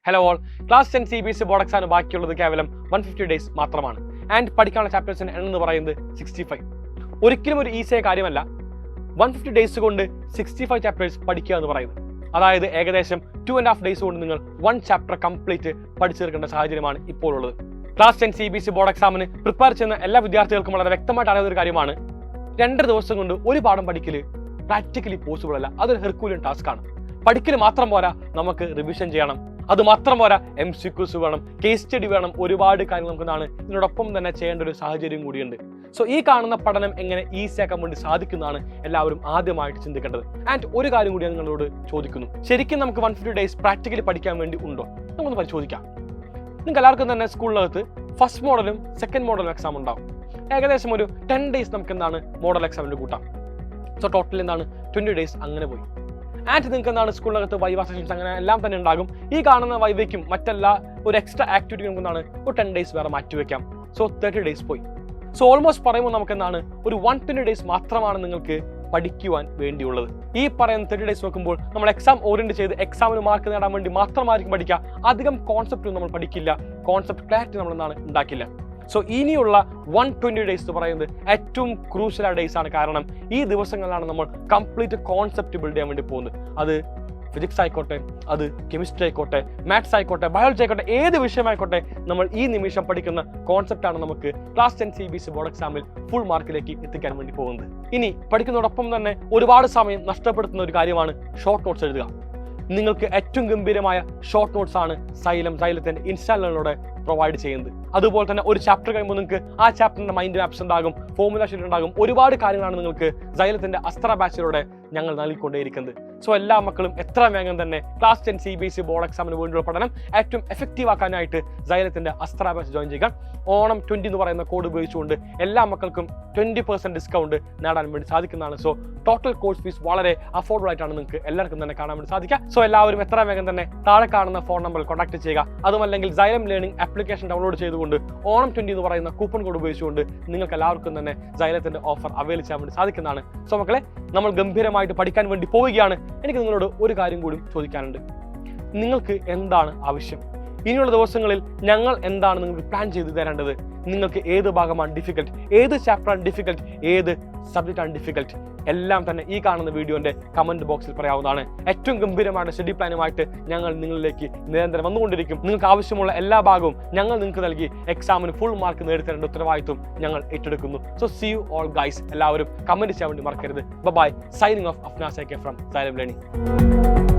Hello all, class 10 CBSE board എക്സാമിന് ബാക്കിയുള്ളത് കേവലം 150 ഡേയ്സ് മാത്രമാണ്. ആൻഡ് പഠിക്കാനുള്ള ചാപ്റ്റേഴ്സിന് എന്ന് പറയുന്നത് 65. ഒരിക്കലും ഒരു ഈസിയായ കാര്യമല്ല 150 ഡേയ്സ് കൊണ്ട് 65 ചാപ്റ്റേഴ്സ് പഠിക്കുക എന്ന് പറയുന്നത്. അതായത് ഏകദേശം 2.5 ഡേയ്സ് കൊണ്ട് നിങ്ങൾ 1 ചാപ്റ്റർ കംപ്ലീറ്റ് പഠിച്ചു തീർക്കേണ്ട സാഹചര്യമാണ് ഇപ്പോൾ ഉള്ളത്. ക്ലാസ് 10 CBSE ബോർഡ് എക്സാമിന് പ്രിപ്പയർ ചെയ്യുന്ന എല്ലാ വിദ്യാർത്ഥികൾക്കും വളരെ വ്യക്തമായിട്ട് അറിയാവുന്ന ഒരു കാര്യമാണ്, 2 ദിവസം കൊണ്ട് ഒരു പാഠം പഠിക്കൽ പ്രാക്ടിക്കലി പോസിബിൾ അല്ല. അതൊരു ഹെർക്കൂലിയൻ ടാസ്ക് ആണ്. പഠിക്കൽ മാത്രം പോരാ, നമുക്ക് റിവിഷൻ ചെയ്യണം. അത് മാത്രം പോരാ, MCQs വേണം, കേസ് സ്റ്റഡി വേണം, ഒരുപാട് കാര്യങ്ങൾ നമുക്ക് ഇതിനോടൊപ്പം തന്നെ ചെയ്യേണ്ട ഒരു സാഹചര്യം കൂടിയുണ്ട്. സോ ഈ കാണുന്ന പഠനം എങ്ങനെ ഈസി ആക്കാൻ വേണ്ടി സാധിക്കുന്നതാണ് എല്ലാവരും ആദ്യമായിട്ട് ചിന്തിക്കേണ്ടത്. ആൻഡ് ഒരു കാര്യം കൂടി ഞാൻ നിങ്ങളോട് ചോദിക്കുന്നു, ശരിക്കും നമുക്ക് 150 ഡേയ്സ് പ്രാക്ടിക്കലി പഠിക്കാൻ വേണ്ടി ഉണ്ടോ? നമുക്കൊന്ന് പരിശോധിക്കാം. നിങ്ങൾക്ക് എല്ലാവർക്കും തന്നെ സ്കൂളിനകത്ത് ഫസ്റ്റ് മോഡലും സെക്കൻഡ് മോഡലും എക്സാം ഉണ്ടാവും. ഏകദേശം ഒരു 10 ഡേയ്സ് നമുക്ക് മോഡൽ എക്സാമിന്റെ കൂട്ടാം. സോ ടോട്ടൽ 20 ഡേയ്സ് അങ്ങനെ പോയി. ആൻഡ് നിങ്ങൾക്ക് സ്കൂളിനകത്ത് വൈവ സെഷൻസ് അങ്ങനെ എല്ലാം തന്നെ ഉണ്ടാകും. ഈ കാണുന്ന വൈവയ്ക്കും മറ്റെല്ലാ ഒരു എക്സ്ട്രാ ആക്ടിവിറ്റി നമുക്ക് ഒരു 10 ഡേയ്സ് വേറെ മാറ്റി വെക്കാം. സോ 30 ഡേയ്സ് പോയി. സോ ഓൾമോസ്റ്റ് പറയുമ്പോൾ നമുക്ക് ഒരു 120 ഡേയ്സ് മാത്രമാണ് നിങ്ങൾക്ക് പഠിക്കുവാൻ വേണ്ടിയുള്ളത്. ഈ പറയുന്ന 30 ഡേയ്സ് നോക്കുമ്പോൾ നമ്മൾ എക്സാം ഓറിയന്റ് ചെയ്ത് എക്സാമിന് മാർക്ക് നേടാൻ വേണ്ടി മാത്രമായിരിക്കും പഠിക്കുക. അധികം കോൺസെപ്റ്റ് നമ്മൾ പഠിക്കില്ല, കോൺസെപ്റ്റ് ക്ലാരിറ്റി നമ്മൾ ഉണ്ടാക്കില്ല. സോ ഇനിയുള്ള 120 ഡേയ്സ് എന്ന് പറയുന്നത് ഏറ്റവും ക്രൂഷ്യൽ ഡേയ്സ് ആണ്. കാരണം ഈ ദിവസങ്ങളിലാണ് നമ്മൾ കംപ്ലീറ്റ് കോൺസെപ്റ്റ് ബിൽഡ് ചെയ്യാൻ വേണ്ടി പോകുന്നത്. അത് ഫിസിക്സ് ആയിക്കോട്ടെ, അത് കെമിസ്ട്രി ആയിക്കോട്ടെ, മാത്സ് ആയിക്കോട്ടെ, ബയോളജി ആയിക്കോട്ടെ, ഏത് വിഷയമായിക്കോട്ടെ, നമ്മൾ ഈ നിമിഷം പഠിക്കുന്ന കോൺസെപ്റ്റാണ് നമുക്ക് ക്ലാസ് 10 CBSE ബോർഡ് എക്സാമിൽ ഫുൾ മാർക്കിലേക്ക് എത്തിക്കാൻ വേണ്ടി പോകുന്നത്. ഇനി പഠിക്കുന്നതോടൊപ്പം തന്നെ ഒരുപാട് സമയം നഷ്ടപ്പെടുത്തുന്ന ഒരു കാര്യമാണ് ഷോർട്ട് നോട്ട്സ് എഴുതുക. നിങ്ങൾക്ക് ഏറ്റവും ഗംഭീരമായ ഷോർട്ട് നോട്ട്സ് ആണ് സൈലത്തിന്റെ ഇൻസ്റ്റാളിലൂടെ പ്രൊവൈഡ് ചെയ്യുന്നത്. അതുപോലെ തന്നെ ഒരു ചാപ്റ്റർ കഴിയുമ്പോൾ നിങ്ങൾക്ക് ആ ചാപ്റ്ററിന്റെ മൈൻഡ് മാപ്സ് ഉണ്ടാകും, ഫോർമുല ഷീറ്റ് ഉണ്ടാകും, ഒരുപാട് കാര്യങ്ങളാണ് നിങ്ങൾക്ക് സൈലത്തിന്റെ അസ്ത്ര ബാച്ചിലൂടെ ഞങ്ങൾ നൽകിക്കൊണ്ടേയിരിക്കുന്നത്. സോ എല്ലാ മക്കളും എത്ര വേഗം തന്നെ ക്ലാസ് 10 CBSE ബോർഡ് എക്സാമിന് വേണ്ടിയുള്ള പഠനം ഏറ്റവും എഫക്റ്റീവ് ആക്കാനായിട്ട് സൈലത്തിന്റെ അസ്ത്ര ബാച്ച് ജോയിൻ ചെയ്യുക. ഓണം 20 എന്ന് പറയുന്ന കോഡ് ഉപയോഗിച്ചുകൊണ്ട് എല്ലാ മക്കൾക്കും 20% ഡിസ്കൗണ്ട് നേടാൻ വേണ്ടി സാധിക്കുന്നതാണ്. സോ ടോട്ടൽ കോഴ്സ് ഫീസ് വളരെ അഫോർഡബിൾ ആയിട്ടാണ് നിങ്ങൾക്ക് എല്ലാവർക്കും തന്നെ കാണാൻ വേണ്ടി സാധിക്കുക. സോ എല്ലാവരും എത്ര വേഗം തന്നെ താഴെ കാണുന്ന ഫോൺ നമ്പറിൽ കോൺടാക്ട് ചെയ്യുക. അതുമല്ലെങ്കിൽ സൈലം ലേണിംഗ് ആപ്ലിക്കേഷൻ ഡൗൺലോഡ് ചെയ്തുകൊണ്ട് ഓണം 20 എന്ന് പറയുന്ന കൂപ്പൺ കോഡ് ഉപയോഗിച്ചുകൊണ്ട് നിങ്ങൾക്ക് എല്ലാവർക്കും തന്നെ സൈലത്തിന്റെ ഓഫർ അവൈൽ ചെയ്യാൻ വേണ്ടി സാധിക്കുന്നതാണ്. സോ മക്കളെ, നമ്മൾ ഗംഭീരമായിട്ട് പഠിക്കാൻ വേണ്ടി പോവുകയാണ്. എനിക്ക് നിങ്ങളോട് ഒരു കാര്യം കൂടി ചോദിക്കാനുണ്ട്. നിങ്ങൾക്ക് എന്താണ് ആവശ്യം? ഇനിയുള്ള ദിവസങ്ങളിൽ ഞങ്ങൾ എന്താണ് നിങ്ങൾക്ക് പ്ലാൻ ചെയ്ത് തരേണ്ടത്? നിങ്ങൾക്ക് ഏത് ഭാഗമാണ് ഡിഫിക്കൽട്ട്, ഏത് ചാപ്റ്ററാണ് ഡിഫിക്കൽട്ട്, ഏത് സബ്ജക്റ്റാണ് ഡിഫിക്കൽട്ട്, എല്ലാം തന്നെ ഈ കാണുന്ന വീഡിയോന്റെ കമന്റ് ബോക്സിൽ പറയാവുന്നതാണ്. ഏറ്റവും ഗംഭീരമായ സ്റ്റഡി പ്ലാനുമായിട്ട് ഞങ്ങൾ നിങ്ങളിലേക്ക് നിരന്തരം വന്നുകൊണ്ടിരിക്കും. നിങ്ങൾക്ക് ആവശ്യമുള്ള എല്ലാ ഭാഗവും ഞങ്ങൾ നിങ്ങൾക്ക് നൽകി എക്സാമിന് ഫുൾ മാർക്ക് നേടിത്തരേണ്ട ഉത്തരവാദിത്വം ഞങ്ങൾ ഏറ്റെടുക്കുന്നു. So see you all guys. എല്ലാവരും കമന്റ് ചെയ്യാൻ വേണ്ടി മറക്കരുത്. Bye. Signing off Afnas AK from Xylem learning.